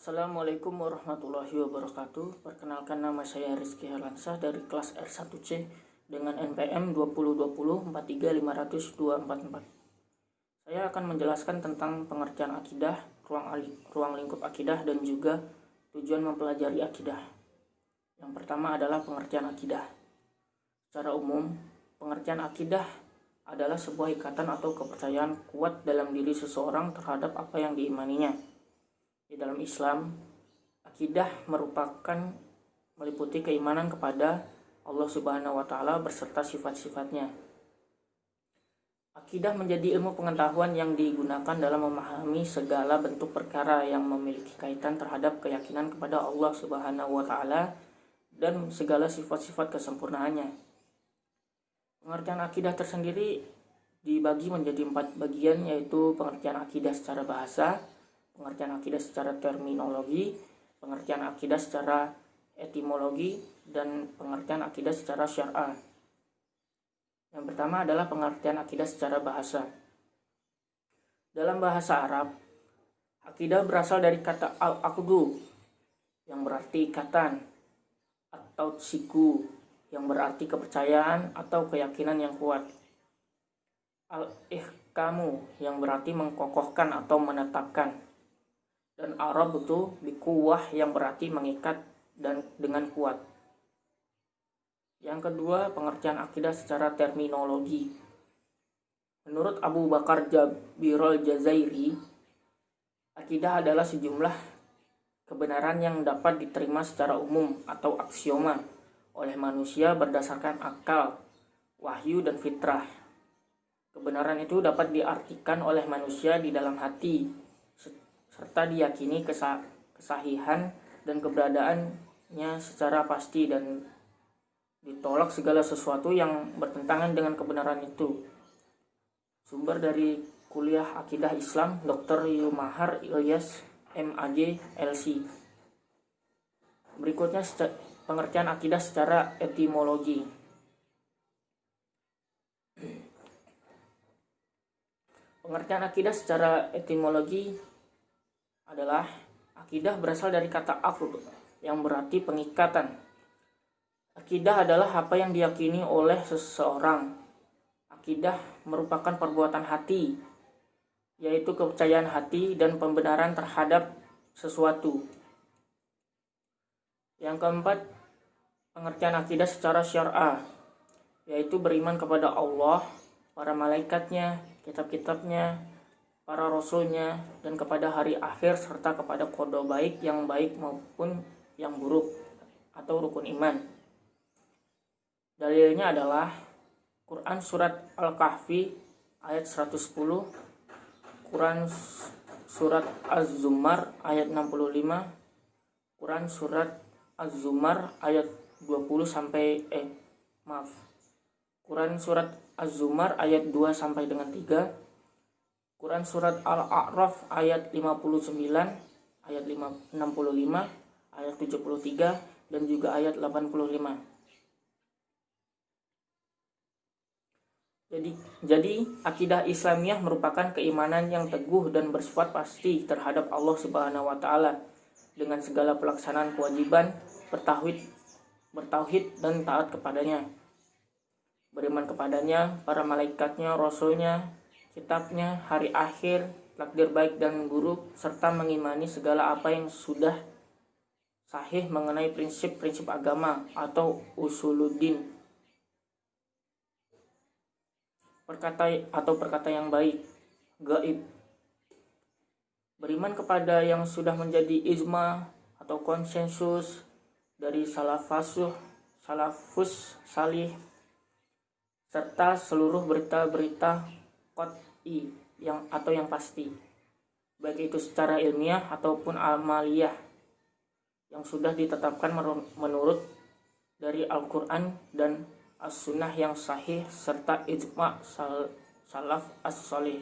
Assalamualaikum warahmatullahi wabarakatuh. Perkenalkan, nama saya Rizky Herlansah dari kelas R1C dengan NPM 2020-4350244. Saya akan menjelaskan tentang pengertian akidah, ruang lingkup akidah, dan juga tujuan mempelajari akidah. Yang pertama adalah pengertian akidah. Secara umum, pengertian akidah adalah sebuah ikatan atau kepercayaan kuat dalam diri seseorang terhadap apa yang diimaninya. Di dalam Islam, akidah meliputi keimanan kepada Allah Subhanahu wa Ta'ala beserta sifat-sifatnya. Akidah menjadi ilmu pengetahuan yang digunakan dalam memahami segala bentuk perkara yang memiliki kaitan terhadap keyakinan kepada Allah Subhanahu wa Ta'ala dan segala sifat-sifat kesempurnaannya. Pengertian akidah tersendiri dibagi menjadi 4 bagian, yaitu pengertian akidah secara bahasa, pengertian akidah secara terminologi, pengertian akidah secara etimologi, dan pengertian akidah secara syar'ah. Yang pertama adalah pengertian akidah secara bahasa. Dalam bahasa Arab, akidah berasal dari kata al-aqdu yang berarti ikatan, atau siku yang berarti kepercayaan atau keyakinan yang kuat, al-ihkamu yang berarti mengkokohkan atau menetapkan, dan Arab itu bikuwah yang berarti mengikat dan dengan kuat. Yang kedua, pengertian akidah secara terminologi. Menurut Abu Bakar Jabirul Jazairi, akidah adalah sejumlah kebenaran yang dapat diterima secara umum atau aksioma oleh manusia berdasarkan akal, wahyu, dan fitrah. Kebenaran itu dapat diartikan oleh manusia di dalam hati, serta diyakini kesahihan dan keberadaannya secara pasti, dan ditolak segala sesuatu yang bertentangan dengan kebenaran itu. Sumber dari Kuliah Akidah Islam, Dr. Yumahar Ilyas, MAG, LC. Berikutnya pengertian akidah secara etimologi. Pengertian akidah secara etimologi adalah akidah berasal dari kata aqd yang berarti pengikatan. Akidah adalah apa yang diyakini oleh seseorang. Akidah merupakan perbuatan hati, yaitu kepercayaan hati dan pembenaran terhadap sesuatu. Yang keempat, pengertian akidah secara syar'ah, yaitu beriman kepada Allah, para malaikatnya, kitab-kitabnya, para rasulnya, dan kepada hari akhir, serta kepada qada baik yang baik maupun yang buruk, atau rukun iman. Dalilnya adalah Quran Surat Al-Kahfi ayat 110, Quran Surat Az-Zumar ayat 65, Quran Surat Az-Zumar ayat 20 Quran Surat Az-Zumar ayat 2 sampai dengan 3, Quran Surat Al-A'raf ayat 59, ayat 65, ayat 73, dan juga ayat 85. Jadi akidah Islamiyah merupakan keimanan yang teguh dan bersifat pasti terhadap Allah Subhanahu wa Ta'ala dengan segala pelaksanaan kewajiban, bertauhid dan taat kepadanya. Beriman kepadanya, para malaikatnya, rasulnya, kitabnya, hari akhir, takdir baik dan buruk, serta mengimani segala apa yang sudah sahih mengenai prinsip-prinsip agama atau usuluddin. Perkata yang baik, gaib. Beriman kepada yang sudah menjadi ijma atau konsensus dari salafus salih, serta seluruh berita-berita qat'i yang pasti, baik itu secara ilmiah ataupun amaliyah, yang sudah ditetapkan menurut dari Al-Quran dan As-Sunnah yang sahih, serta ijma' salaf as-salih.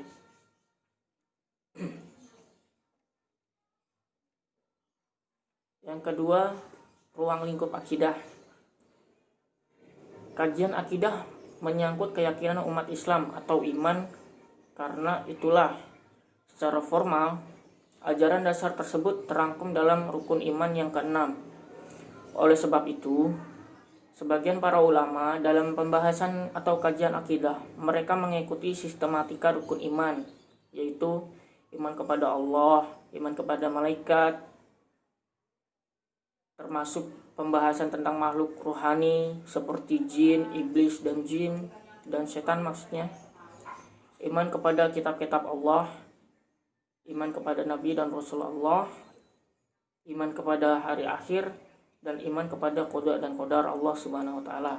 Yang kedua, ruang lingkup akidah. Kajian akidah menyangkut keyakinan umat Islam atau iman, karena itulah secara formal Ajaran dasar tersebut terangkum dalam rukun iman yang keenam. Oleh sebab itu, sebagian para ulama dalam pembahasan atau kajian akidah, mereka mengikuti sistematika rukun iman, yaitu iman kepada Allah, iman kepada malaikat, termasuk pembahasan tentang makhluk rohani seperti jin, iblis, dan setan maksudnya. Iman kepada kitab-kitab Allah, iman kepada Nabi dan Rasulullah, iman kepada hari akhir, dan iman kepada qada dan qadar Allah Subhanahu wa taala.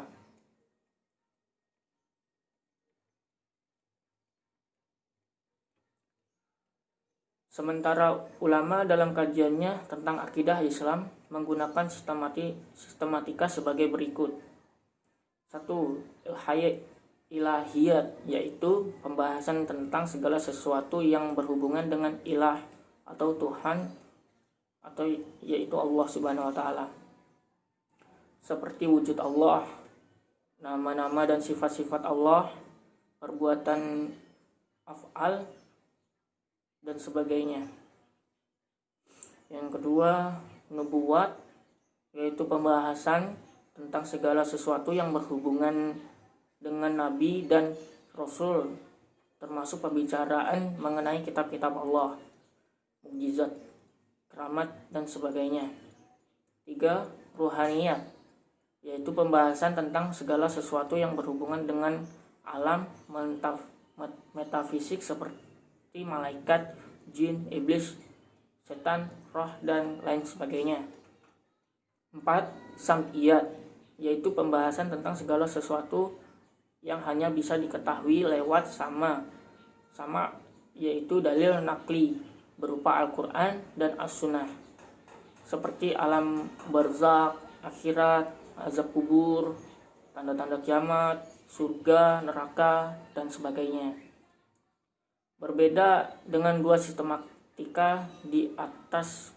Sementara ulama dalam kajiannya tentang akidah Islam menggunakan sistematika sebagai berikut. 1. Ilahiyat, yaitu pembahasan tentang segala sesuatu yang berhubungan dengan ilah atau Tuhan, atau yaitu Allah Subhanahu wa taala. Seperti wujud Allah, nama-nama dan sifat-sifat Allah, perbuatan af'al, dan sebagainya. Yang kedua, nubuwat, yaitu pembahasan tentang segala sesuatu yang berhubungan dengan Nabi dan Rasul, termasuk pembicaraan mengenai kitab-kitab Allah, mukjizat, keramat, dan sebagainya. 3. Ruhaniyat, yaitu pembahasan tentang segala sesuatu yang berhubungan dengan alam metafisik seperti malaikat, jin, iblis, setan, roh, dan lain sebagainya. 4. Sam'iyat, yaitu pembahasan tentang segala sesuatu yang hanya bisa diketahui lewat sama, yaitu dalil nakli berupa Al-Quran dan As-Sunnah, seperti alam barzakh, akhirat, azab kubur, tanda-tanda kiamat, surga, neraka, dan sebagainya. Berbeda dengan dua sistematika di atas,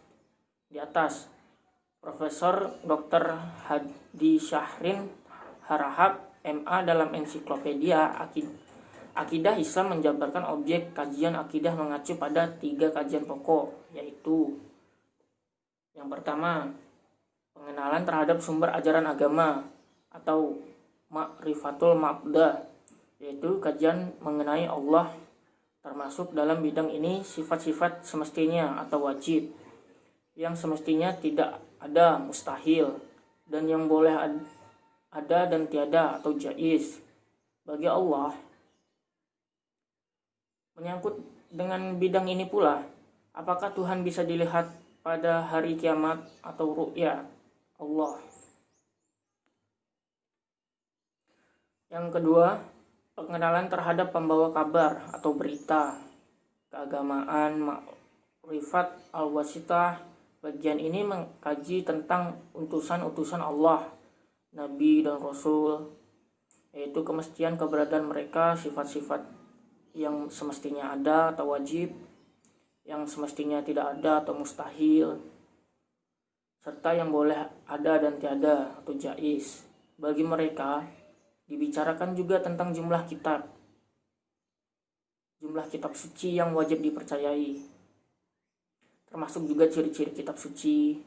Profesor Dr. Hadi Syahrin Harahap MA dalam ensiklopedia Akidah Islam menjabarkan objek kajian akidah mengacu pada 3 kajian pokok, yaitu yang pertama, pengenalan terhadap sumber ajaran agama atau ma'rifatul mabda, yaitu kajian mengenai Allah, termasuk dalam bidang ini sifat-sifat semestinya atau wajib, yang semestinya tidak ada, mustahil, dan yang boleh ada dan tiada atau jaiz bagi Allah. Menyangkut dengan bidang ini pula, apakah Tuhan bisa dilihat pada hari kiamat atau ru'ya Allah. Yang kedua, pengenalan terhadap pembawa kabar atau berita, keagamaan, ma'rifat al-wasitah. Bagian ini mengkaji tentang utusan-utusan Allah, Nabi dan Rasul, yaitu kemestian keberadaan mereka, sifat-sifat yang semestinya ada atau wajib, yang semestinya tidak ada atau mustahil, serta yang boleh ada dan tiada atau jaiz bagi mereka. Dibicarakan juga tentang jumlah kitab suci yang wajib dipercayai, termasuk juga ciri-ciri kitab suci.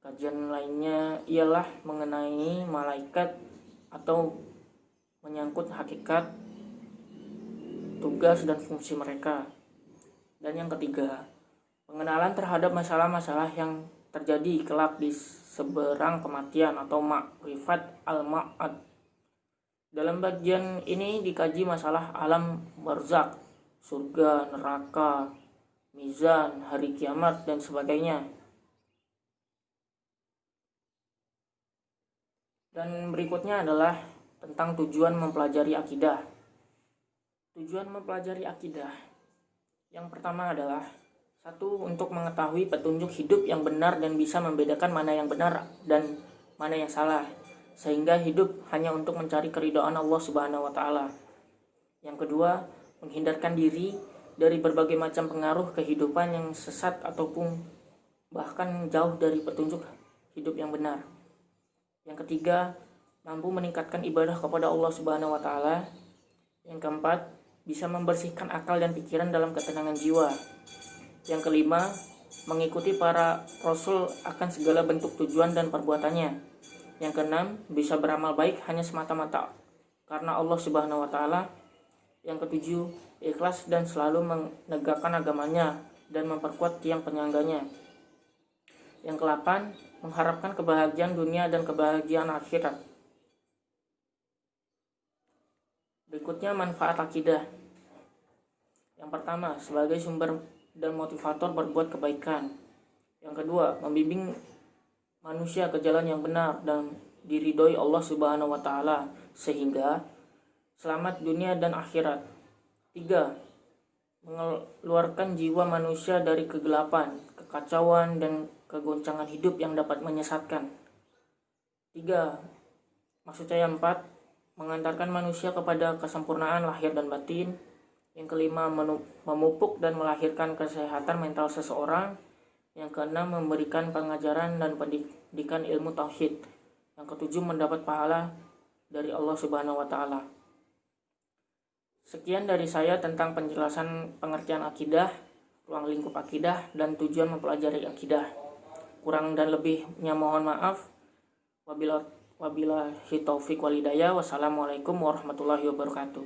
Kajian lainnya ialah mengenai malaikat atau menyangkut hakikat, tugas, dan fungsi mereka. Dan yang ketiga, pengenalan terhadap masalah-masalah yang terjadi kelak di seberang kematian atau ma'rifat al-ma'ad. Dalam bagian ini dikaji masalah alam barzakh, surga, neraka, mizan, hari kiamat, dan sebagainya. Dan berikutnya adalah tentang tujuan mempelajari akidah. Tujuan mempelajari akidah yang pertama adalah 1. Untuk mengetahui petunjuk hidup yang benar dan bisa membedakan mana yang benar dan mana yang salah, sehingga hidup hanya untuk mencari keridhaan Allah Subhanahu wa taala. Yang kedua, menghindarkan diri dari berbagai macam pengaruh kehidupan yang sesat ataupun bahkan jauh dari petunjuk hidup yang benar. Yang ketiga, mampu meningkatkan ibadah kepada Allah Subhanahu wa taala. Yang keempat, bisa membersihkan akal dan pikiran dalam ketenangan jiwa. Yang kelima, mengikuti para rasul akan segala bentuk tujuan dan perbuatannya. Yang keenam, bisa beramal baik hanya semata-mata karena Allah Subhanahu wa taala. Yang ketujuh, ikhlas dan selalu menegakkan agamanya dan memperkuat tiang penyangganya. Yang kedelapan, mengharapkan kebahagiaan dunia dan kebahagiaan akhirat. Berikutnya, manfaat akidah. Yang pertama, sebagai sumber dan motivator berbuat kebaikan. Yang kedua, membimbing manusia ke jalan yang benar dan diridhoi Allah Subhanahu wa taala sehingga selamat dunia dan akhirat. 3. Mengeluarkan jiwa manusia dari kegelapan, kekacauan dan kegoncangan hidup yang dapat menyesatkan. 3. Maksudnya 4. Mengantarkan manusia kepada kesempurnaan lahir dan batin. Yang kelima, memupuk dan melahirkan kesehatan mental seseorang. Yang keenam, memberikan pengajaran dan pendidikan ilmu tauhid. Yang ketujuh, mendapat pahala dari Allah Subhanahu wa taala. Sekian dari saya tentang penjelasan pengertian akidah, ruang lingkup akidah, dan tujuan mempelajari akidah. Kurang dan lebihnya mohon maaf. Wabillahi taufik wal hidayah. Wassalamualaikum warahmatullahi wabarakatuh.